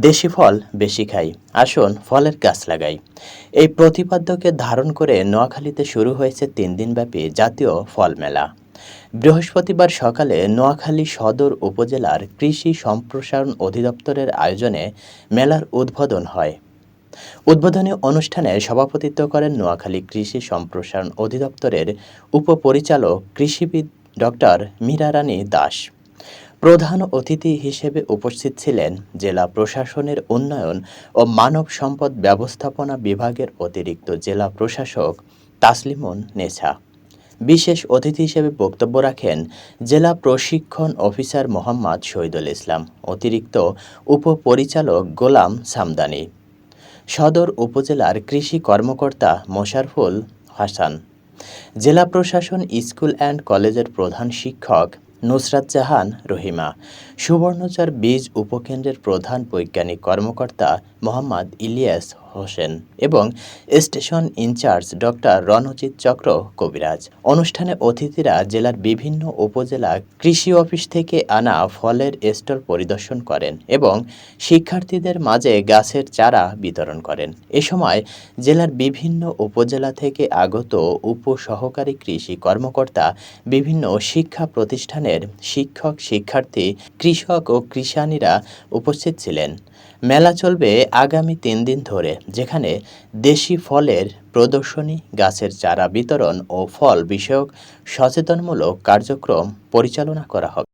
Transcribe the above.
দেশি ফল বেশি খাই, আসুন ফলের গাছ লাগাই। এই প্রতিপাদ্যকে ধারণ করে নোয়াখালীতে শুরু হয়েছে 3 দিনব্যাপী জাতীয় ফল মেলা। বৃহস্পতিবার সকালে নোয়াখালী সদর উপজেলার কৃষি সম্প্রসারণ অধিদপ্তরের আয়োজনে মেলার উদ্বোধন হয়। উদ্বোধনী অনুষ্ঠানে সভাপতিত্ব করেন নোয়াখালী কৃষি সম্প্রসারণ অধিদপ্তরের উপপরিচালক কৃষিবিদ ডক্টর মীরা রানী দাস। প্রধান অতিথি হিসেবে উপস্থিত ছিলেন জেলা প্রশাসনের উন্নয়ন ও মানব সম্পদ ব্যবস্থাপনা বিভাগের অতিরিক্ত জেলা প্রশাসক তাসলিমুন নেছা। বিশেষ অতিথি হিসেবে বক্তব্য রাখেন জেলা প্রশিক্ষণ অফিসার মোহাম্মদ শহীদুল ইসলাম, অতিরিক্ত উপপরিচালক গোলাম সামদানি, সদর উপজেলার কৃষি কর্মকর্তা মোশারফুল হাসান, জেলা প্রশাসন স্কুল অ্যান্ড কলেজের প্রধান শিক্ষক নুসরাত জাহান রহিমা, সুবর্ণচর বীজ উপকেন্দ্রের প্রধান বৈজ্ঞানিক কর্মকর্তা মোহাম্মদ ইলিয়াস হোসেন এবং স্টেশন ইনচার্জ ডক্টর রণজিৎ চক্র কবিরাজ। অনুষ্ঠানে অতিথিরা জেলার বিভিন্ন উপজেলা কৃষি অফিস থেকে আনা ফলের স্টল পরিদর্শন করেন এবং শিক্ষার্থীদের মাঝে গাছের চারা বিতরণ করেন। এ সময় জেলার বিভিন্ন উপজেলা থেকে আগত উপসহকারী কৃষি কর্মকর্তা, বিভিন্ন শিক্ষা প্রতিষ্ঠানের শিক্ষক, শিক্ষার্থী, কৃষক ও কৃষানীরা উপস্থিত ছিলেন। মেলা চলবে আগামী 3 দিন ধরে, যেখানে দেশি ফলের প্রদর্শনী, গাছের চারা বিতরণ ও ফল বিষয়ক সচেতনমূলক কার্যক্রম পরিচালনা করা হবে।